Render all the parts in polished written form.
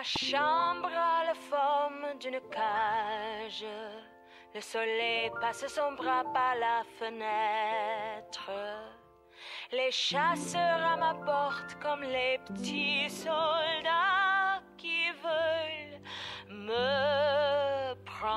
chambre a la forme d'une cage. Le soleil passe son bras par la fenêtre. Les chasseurs à ma porte comme les petits soldats qui veulent me prendre.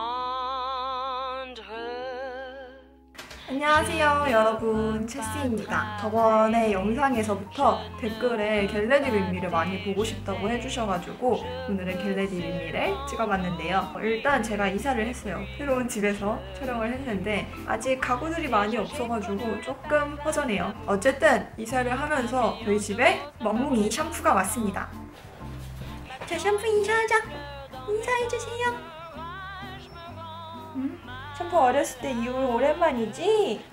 안녕하세요 여러분, 체스입니다. 저번에 영상에서부터 댓글에 겟레디 윗미를 많이 보고 싶다고 해주셔가지고 오늘은 겟레디 윗미를 찍어봤는데요. 일단 제가 이사를 했어요. 새로운 집에서 촬영을 했는데 아직 가구들이 많이 없어가지고 조금 허전해요. 어쨌든 이사를 하면서 저희 집에 멍뭉이 샴푸가 왔습니다. 자, 샴푸 인사하자. 인사해주세요. 샴푸 어렸을 때 이후로 오랜만이지?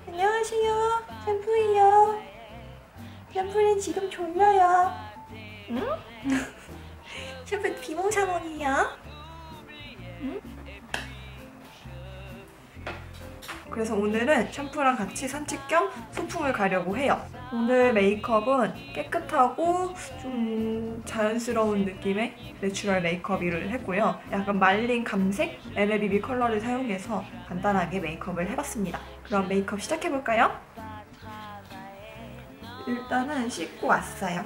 안녕하세요. 샴푸예요. 샴푸는 지금 졸려요. 응? 샴푸 비몽사몽이에요. 응? 그래서 오늘은 샴푸랑 같이 산책 겸 소풍을 가려고 해요. 오늘 메이크업은 깨끗하고 좀 자연스러운 느낌의 내추럴 메이크업을 했고요. 약간 말린 감색 LABB 컬러를 사용해서 간단하게 메이크업을 해봤습니다. 그럼 메이크업 시작해볼까요? 일단은 씻고 왔어요.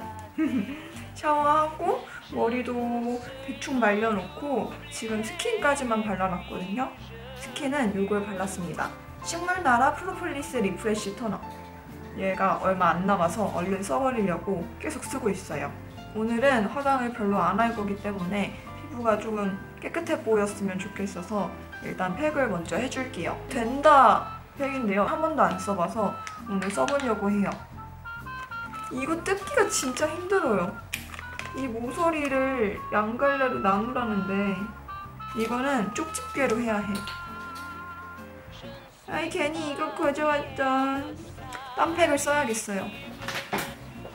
샤워하고 머리도 대충 말려놓고 지금 스킨까지만 발라놨거든요. 스킨은 이걸 발랐습니다. 식물나라 프로폴리스 리프레쉬 토너. 얘가 얼마 안 남아서 얼른 써버리려고 계속 쓰고 있어요. 오늘은 화장을 별로 안 할 거기 때문에 피부가 조금 깨끗해 보였으면 좋겠어서 일단 팩을 먼저 해줄게요. 된다 팩인데요. 한 번도 안 써봐서 오늘 써보려고 해요. 이거 뜯기가 진짜 힘들어요. 이 모서리를 양갈래로 나누라는데 이거는 쪽집게로 해야 해. 아이 괜히 이거 가져왔다. 딴 팩을 써야겠어요.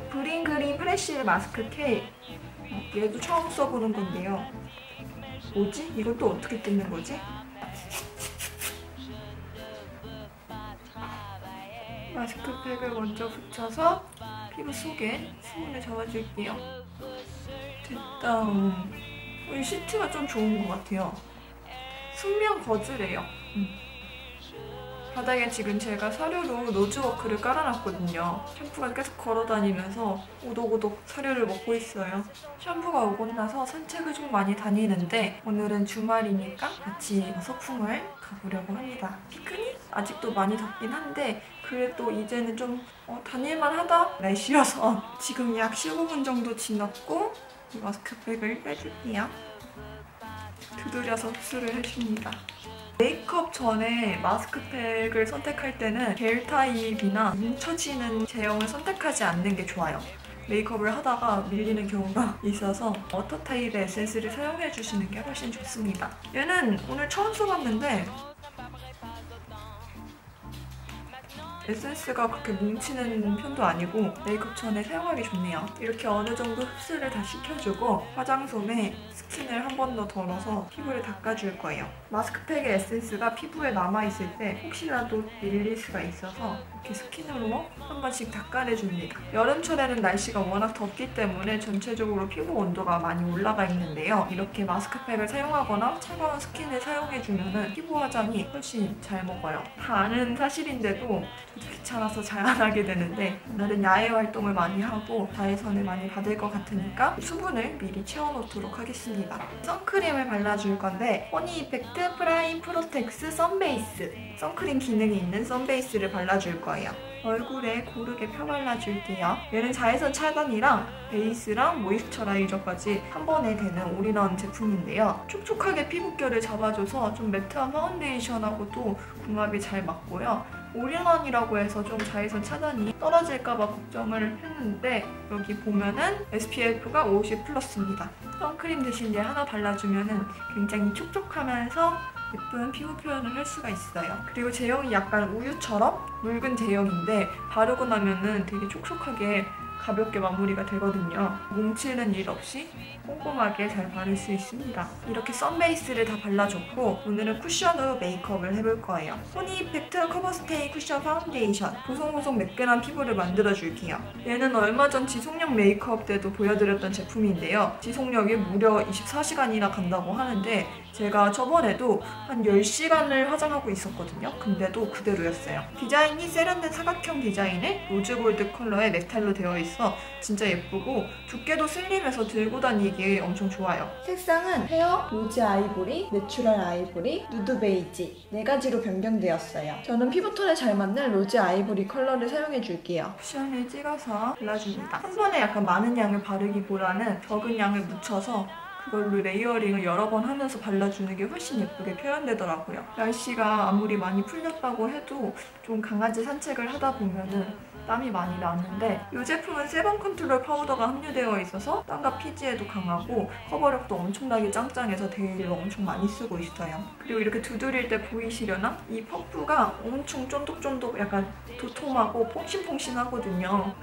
브링그린 프레쉬 마스크 케이. 얘도 처음 써보는 건데요. 뭐지? 이걸 또 어떻게 뜯는 거지? 마스크팩을 먼저 붙여서 피부 속에 수분을 잡아줄게요. 됐다. 이 시트가 좀 좋은 것 같아요. 순면 거즈래요. 바닥에 지금 제가 사료로 노즈워크를 깔아놨거든요. 샴푸가 계속 걸어다니면서 오독오독 사료를 먹고 있어요. 샴푸가 오고 나서 산책을 좀 많이 다니는데 오늘은 주말이니까 같이 소풍을 가보려고 합니다. 피크닉? 아직도 많이 덥긴 한데 그래도 이제는 좀 다닐만 하다 날씨여서 지금 약 15분 정도 지났고 이 마스크팩을 빼줄게요. 두드려서 흡수를 해줍니다. 메이크업 전에 마스크팩을 선택할 때는 겔 타입이나 뭉쳐지는 제형을 선택하지 않는 게 좋아요. 메이크업을 하다가 밀리는 경우가 있어서 워터 타입의 에센스를 사용해주시는 게 훨씬 좋습니다. 얘는 오늘 처음 써봤는데 에센스가 그렇게 뭉치는 편도 아니고 메이크업 전에 사용하기 좋네요. 이렇게 어느 정도 흡수를 다 시켜주고 화장솜에 스킨을 한 번 더 덜어서 피부를 닦아줄 거예요. 마스크팩의 에센스가 피부에 남아있을 때 혹시라도 밀릴 수가 있어서 이렇게 스킨으로 한 번씩 닦아내줍니다. 여름철에는 날씨가 워낙 덥기 때문에 전체적으로 피부 온도가 많이 올라가 있는데요. 이렇게 마스크팩을 사용하거나 차가운 스킨을 사용해주면 피부 화장이 훨씬 잘 먹어요. 다 아는 사실인데도 귀찮아서 잘 안 하게 되는데 오늘은 야외 활동을 많이 하고 자외선을 많이 받을 것 같으니까 수분을 미리 채워놓도록 하겠습니다. 선크림을 발라줄 건데 허니 이펙트 프라임 프로텍스 선베이스. 선크림 기능이 있는 선베이스를 발라줄 거예요. 얼굴에 고르게 펴발라줄게요. 얘는 자외선 차단이랑 베이스랑 모이스처라이저까지 한 번에 되는 올인원 제품인데요. 촉촉하게 피부결을 잡아줘서 좀 매트한 파운데이션하고도 궁합이 잘 맞고요. 올인원이라고 해서 좀 자외선 차단이 떨어질까봐 걱정을 했는데 여기 보면은 SPF가 50+입니다. 선크림 대신 얘 하나 발라주면은 굉장히 촉촉하면서 예쁜 피부 표현을 할 수가 있어요. 그리고 제형이 약간 우유처럼 묽은 제형인데 바르고 나면은 되게 촉촉하게 가볍게 마무리가 되거든요. 뭉치는 일 없이 꼼꼼하게 잘 바를 수 있습니다. 이렇게 선 베이스를 다 발라줬고 오늘은 쿠션으로 메이크업을 해볼 거예요. 소니 이펙트 커버스테이 쿠션 파운데이션. 보송보송 매끈한 피부를 만들어줄게요. 얘는 얼마 전 지속력 메이크업 때도 보여드렸던 제품인데요. 지속력이 무려 24시간이나 간다고 하는데 제가 저번에도 한 10시간을 화장하고 있었거든요. 근데도 그대로였어요. 디자인이 세련된 사각형 디자인에 로즈골드 컬러의 메탈로 되어 있어 진짜 예쁘고 두께도 슬림해서 들고 다니기 엄청 좋아요. 색상은 페어, 로즈 아이보리, 내추럴 아이보리, 누드 베이지 4가지로 변경되었어요. 저는 피부톤에 잘 맞는 로즈 아이보리 컬러를 사용해줄게요. 쿠션을 찍어서 발라줍니다. 한 번에 약간 많은 양을 바르기보다는 적은 양을 묻혀서 그걸로 레이어링을 여러 번 하면서 발라주는 게 훨씬 예쁘게 표현되더라고요. 날씨가 아무리 많이 풀렸다고 해도 좀 강아지 산책을 하다 보면은 땀이 많이 나는데 이 제품은 세범 컨트롤 파우더가 함유되어 있어서 땀과 피지에도 강하고 커버력도 엄청나게 짱짱해서 데일리로 엄청 많이 쓰고 있어요. 그리고 이렇게 두드릴 때 보이시려나? 이 퍼프가 엄청 쫀득쫀득 약간 도톰하고 폭신폭신하거든요.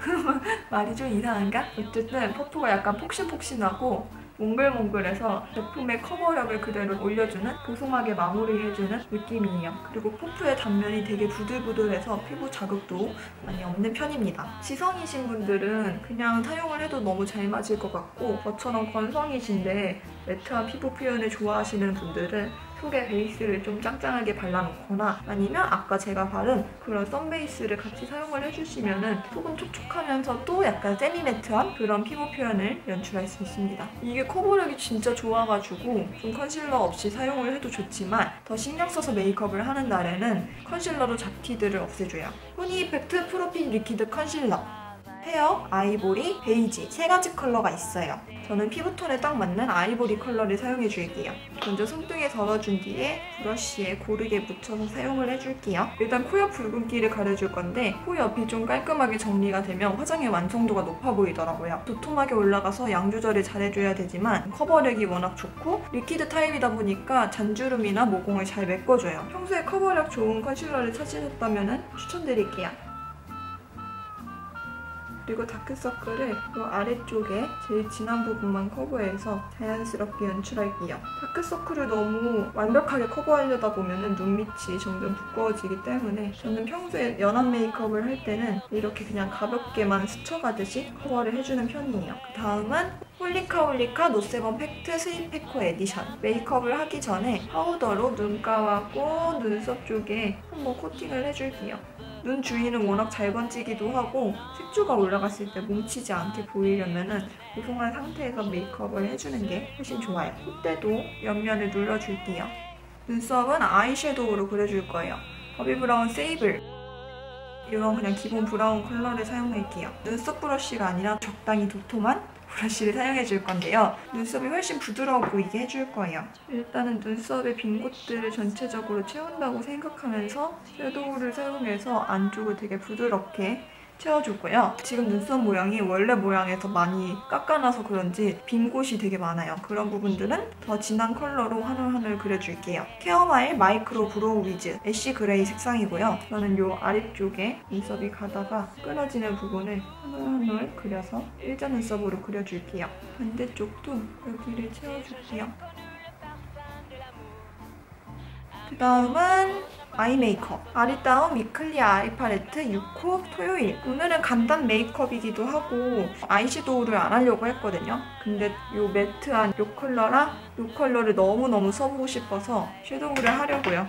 말이 좀 이상한가? 어쨌든 퍼프가 약간 폭신폭신하고 몽글몽글해서 제품의 커버력을 그대로 올려주는 보송하게 마무리해주는 느낌이에요. 그리고 퍼프의 단면이 되게 부들부들해서 피부 자극도 많이 없는 편입니다. 지성이신 분들은 그냥 사용을 해도 너무 잘 맞을 것 같고 저처럼 건성이신데 매트한 피부 표현을 좋아하시는 분들은 속에 베이스를 좀 짱짱하게 발라놓거나 아니면 아까 제가 바른 그런 선 베이스를 같이 사용을 해주시면 속은 촉촉하면서도 약간 세미매트한 그런 피부 표현을 연출할 수 있습니다. 이게 커버력이 진짜 좋아가지고 좀 컨실러 없이 사용을 해도 좋지만 더 신경 써서 메이크업을 하는 날에는 컨실러로 잡티들을 없애줘요. 소니 이펙트 프로필 리퀴드 컨실러 페어, 아이보리, 베이지 3가지 컬러가 있어요. 저는 피부톤에 딱 맞는 아이보리 컬러를 사용해줄게요. 먼저 손등에 덜어준 뒤에 브러쉬에 고르게 묻혀서 사용을 해줄게요. 일단 코 옆 붉은기를 가려줄 건데 코 옆이 좀 깔끔하게 정리가 되면 화장의 완성도가 높아 보이더라고요. 도톰하게 올라가서 양 조절을 잘해줘야 되지만 커버력이 워낙 좋고 리퀴드 타입이다 보니까 잔주름이나 모공을 잘 메꿔줘요. 평소에 커버력 좋은 컨실러를 찾으셨다면 추천드릴게요. 그리고 다크서클을 이 아래쪽에 제일 진한 부분만 커버해서 자연스럽게 연출할게요. 다크서클을 너무 완벽하게 커버하려다 보면 눈밑이 점점 두꺼워지기 때문에 저는 평소에 연한 메이크업을 할 때는 이렇게 그냥 가볍게만 스쳐가듯이 커버를 해주는 편이에요. 그 다음은 홀리카 노세범 팩트 스윗페코 에디션. 메이크업을 하기 전에 파우더로 눈가하고 눈썹 쪽에 한번 코팅을 해줄게요. 눈 주위는 워낙 잘 번지기도 하고 색조가 올라갔을 때 뭉치지 않게 보이려면 보송한 상태에서 메이크업을 해주는 게 훨씬 좋아요. 콧대도 옆면을 눌러줄게요. 눈썹은 아이섀도우로 그려줄 거예요. 버비브라운 세이블. 이건 그냥 기본 브라운 컬러를 사용할게요. 눈썹 브러쉬가 아니라 적당히 도톰한 브러쉬를 사용해줄 건데요. 눈썹이 훨씬 부드러워 보이게 해줄 거예요. 일단은 눈썹의 빈 곳들을 전체적으로 채운다고 생각하면서 섀도우를 사용해서 안쪽을 되게 부드럽게 채워주고요. 지금 눈썹 모양이 원래 모양에서 많이 깎아놔서 그런지 빈 곳이 되게 많아요. 그런 부분들은 더 진한 컬러로 하늘하늘 그려줄게요. 케어마일 마이크로 브로우 위즈 애쉬 그레이 색상이고요. 저는 이 아래쪽에 눈썹이 가다가 끊어지는 부분을 하늘하늘 그려서 일자 눈썹으로 그려줄게요. 반대쪽도 여기를 채워줄게요. 그 다음은 아이 메이크업. 아리따움 위클리 아이 팔레트 6호 토요일. 오늘은 간단 메이크업이기도 하고 아이섀도우를 안 하려고 했거든요. 근데 이 매트한 이 컬러랑 이 컬러를 너무너무 써보고 싶어서 섀도우를 하려고요.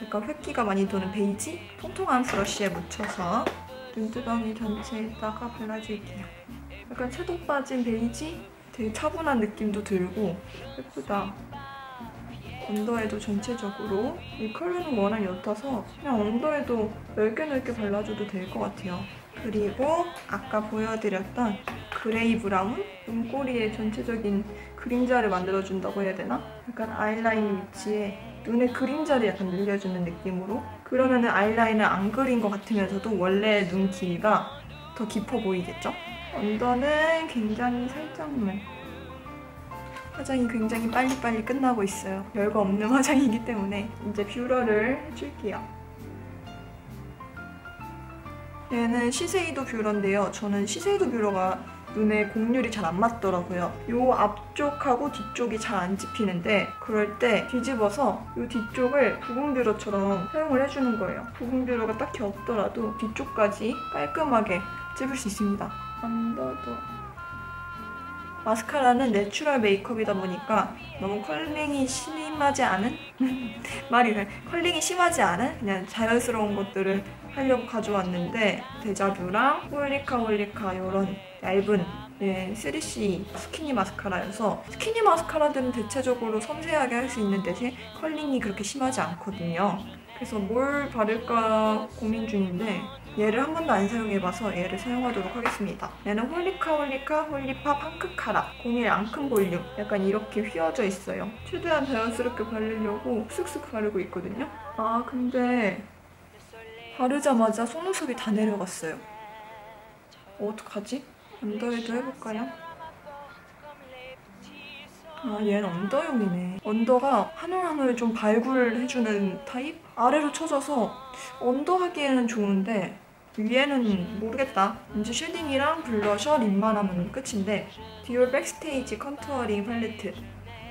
약간 획기가 많이 도는 베이지? 통통한 브러쉬에 묻혀서 눈두덩이 전체에다가 발라줄게요. 약간 채도 빠진 베이지? 되게 차분한 느낌도 들고 예쁘다. 언더에도 전체적으로 이 컬러는 워낙 옅어서 그냥 언더에도 넓게 발라줘도 될 것 같아요. 그리고 아까 보여드렸던 그레이 브라운 눈꼬리에 전체적인 그림자를 만들어준다고 해야 되나? 약간 아이라인 위치에 눈의 그림자를 약간 늘려주는 느낌으로 그러면은 아이라인을 안 그린 것 같으면서도 원래 눈 길이가 더 깊어 보이겠죠? 언더는 굉장히 살짝만 화장이 굉장히 빨리빨리 끝나고 있어요. 별거 없는 화장이기 때문에 이제 뷰러를 해줄게요. 얘는 시세이도 뷰러인데요. 저는 시세이도 뷰러가 눈에 곡률이 잘 안 맞더라고요. 요 앞쪽하고 뒤쪽이 잘 안 찝히는데 그럴 때 뒤집어서 요 뒤쪽을 부분 뷰러처럼 사용을 해주는 거예요. 부분 뷰러가 딱히 없더라도 뒤쪽까지 깔끔하게 찝을 수 있습니다. 언더도 마스카라는 내추럴 메이크업이다 보니까 너무 컬링이 심하지 않은? 컬링이 심하지 않은? 그냥 자연스러운 것들을 하려고 가져왔는데 데자뷰랑 홀리카 이런 얇은 3C 스키니 마스카라여서 스키니 마스카라들은 대체적으로 섬세하게 할 수 있는 대신 컬링이 그렇게 심하지 않거든요. 그래서 뭘 바를까 고민 중인데 얘를 한 번도 안 사용해봐서 얘를 사용하도록 하겠습니다. 얘는 홀리파 팡크카라 01 앙큼 볼륨 약간 이렇게 휘어져 있어요. 최대한 자연스럽게 바르려고 쓱쓱 바르고 있거든요. 아 근데 바르자마자 속눈썹이 다 내려갔어요. 어떡하지? 언더에도 해볼까요? 아 얘는 언더용이네. 언더가 한 올 한 올 좀 발굴해주는 타입? 아래로 쳐져서 언더 하기에는 좋은데 위에는 모르겠다. 이제 쉐딩이랑 블러셔, 립만 하면 끝인데 디올 백스테이지 컨투어링 팔레트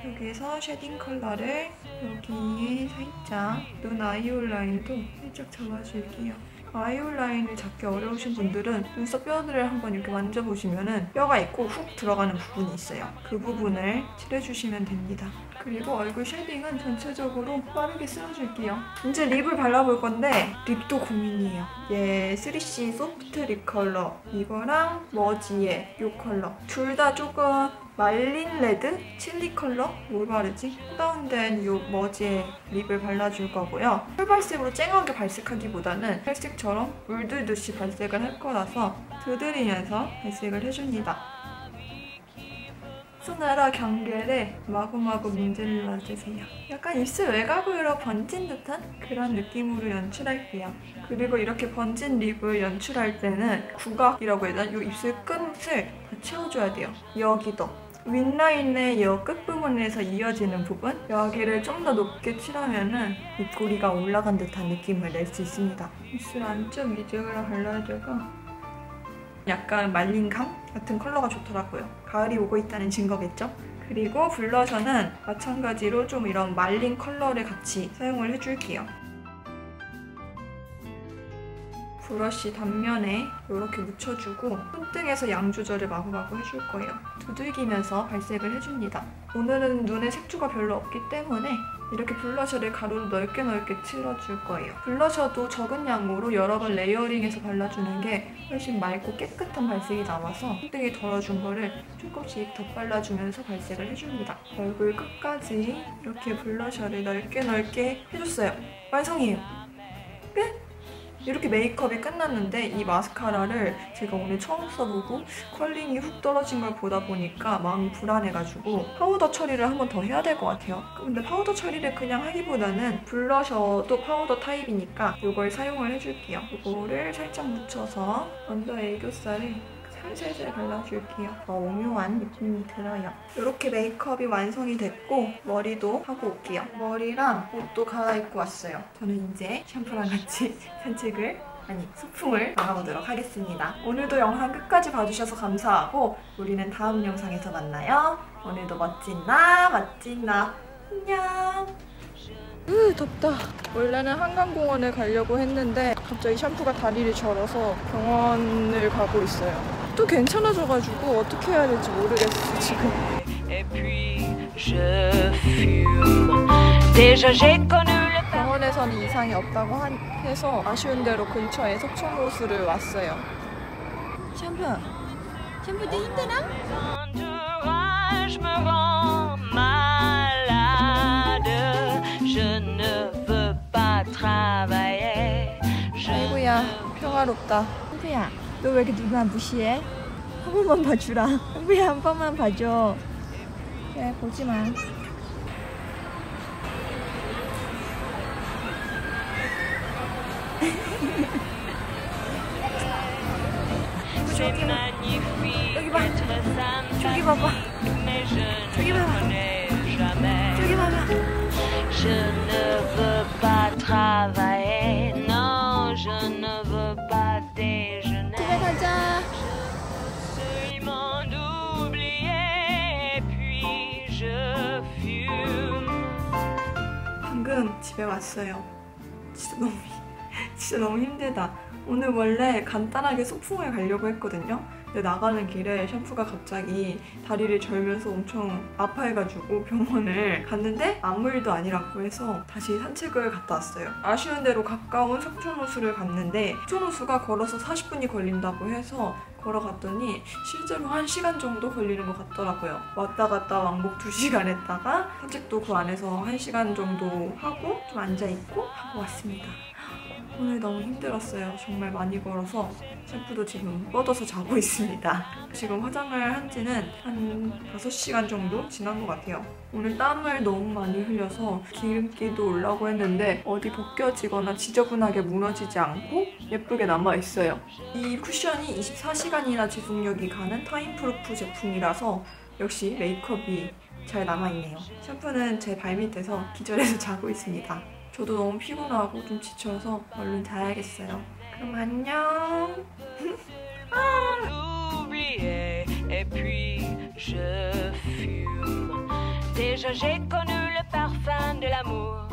여기에서 쉐딩 컬러를 여기에 살짝 눈 아이홀 라인도 살짝 잡아줄게요. 아이홀 라인을 잡기 어려우신 분들은 눈썹 뼈들을 한번 이렇게 만져보시면 뼈가 있고 훅 들어가는 부분이 있어요. 그 부분을 칠해주시면 됩니다. 그리고 얼굴 쉐딩은 전체적으로 빠르게 쓸어줄게요. 이제 립을 발라볼 건데 립도 고민이에요. 얘 3C 소프트 립 컬러 이거랑 머지의 이 컬러 둘 다 조금 말린 레드? 칠리 컬러? 뭘 바르지? 다운된 이 머지의 립을 발라줄 거고요. 풀발색으로 쨍하게 발색하기보다는 탈색처럼 물들듯이 발색을 할 거라서 두드리면서 발색을 해줍니다. 수나라 경계를 마구마구 문질러주세요. 약간 입술 외곽으로 번진 듯한 그런 느낌으로 연출할게요. 그리고 이렇게 번진 립을 연출할 때는 구각이라고 해야 되나? 이 입술 끝을 다 채워줘야 돼요. 여기도. 윗라인의 이 끝부분에서 이어지는 부분 여기를 좀 더 높게 칠하면 입꼬리가 올라간 듯한 느낌을 낼 수 있습니다. 입술 안쪽 미적으로 발라주고 약간 말린 감 같은 컬러가 좋더라고요. 가을이 오고 있다는 증거겠죠? 그리고 블러셔는 마찬가지로 좀 이런 말린 컬러를 같이 사용을 해줄게요. 브러쉬 단면에 이렇게 묻혀주고 손등에서 양 조절을 마구마구 해줄 거예요. 두들기면서 발색을 해줍니다. 오늘은 눈에 색조가 별로 없기 때문에 이렇게 블러셔를 가로로 넓게 칠해줄 거예요. 블러셔도 적은 양으로 여러 번 레이어링해서 발라주는 게 훨씬 맑고 깨끗한 발색이 나와서 손등이 덜어준 거를 조금씩 덧발라주면서 발색을 해줍니다. 얼굴 끝까지 이렇게 블러셔를 넓게 해줬어요. 완성이에요. 끝! 이렇게 메이크업이 끝났는데 이 마스카라를 제가 오늘 처음 써보고 컬링이 훅 떨어진 걸 보다 보니까 마음이 불안해가지고 파우더 처리를 한 번 더 해야 될 것 같아요. 근데 파우더 처리를 그냥 하기보다는 블러셔도 파우더 타입이니까 이걸 사용을 해줄게요. 이거를 살짝 묻혀서 언더 애교살에 살살 발라줄게요. 오묘한 느낌이 들어요. 이렇게 메이크업이 완성이 됐고 머리도 하고 올게요. 머리랑 옷도 갈아입고 왔어요. 저는 이제 샴푸랑 같이 소풍을 나가보도록 하겠습니다. 오늘도 영상 끝까지 봐주셔서 감사하고 우리는 다음 영상에서 만나요. 오늘도 멋진 나 안녕. 덥다. 원래는 한강공원에 가려고 했는데 갑자기 샴푸가 다리를 저려서 병원을 가고 있어요. 또 괜찮아져가지고 어떻게 해야 될지 모르겠어 지금. 병원에서는 이상이 없다고 해서 아쉬운 대로 근처에 석촌호수를 왔어요. 샴푸도 힘드나? 아이고야 평화롭다. 샴푸야 너 왜 이렇게 누나 무시해? 한 번만 봐주라. 샴푸야 한 번만 봐줘. 그래 보지마. 저기 봐. 저기 봐봐. 저기 봐봐. 저기 봐봐. Je ne veux pas travailler, non, je ne veux pas je fume. 방금 집에 왔어요. 진짜 너무 힘들다. 오늘 원래 간단하게 소풍을 가려고 했거든요. 근데 나가는 길에 샴푸가 갑자기 다리를 절면서 엄청 아파해가지고 병원을 갔는데 아무 일도 아니라고 해서 다시 산책을 갔다 왔어요. 아쉬운 대로 가까운 석촌호수를 갔는데 석촌호수가 걸어서 40분이 걸린다고 해서 걸어갔더니 실제로 1시간 정도 걸리는 것 같더라고요. 왔다 갔다 왕복 2시간 했다가 산책도 그 안에서 1시간 정도 하고 좀 앉아있고 하고 왔습니다. 오늘 너무 힘들었어요. 정말 많이 걸어서 샴푸도 지금 뻗어서 자고 있습니다. 지금 화장을 한 지는 한 5시간 정도 지난 것 같아요. 오늘 땀을 너무 많이 흘려서 기름기도 올라오고 했는데 어디 벗겨지거나 지저분하게 무너지지 않고 예쁘게 남아있어요. 이 쿠션이 24시간이나 지속력이 가는 타임프루프 제품이라서 역시 메이크업이 잘 남아있네요. 샴푸는 제 발밑에서 기절해서 자고 있습니다. 저도 너무 피곤하고 좀 지쳐서 얼른 자야겠어요. 그럼 안녕. Et puis je fume. Déjà j'ai connu le parfum de l'amour.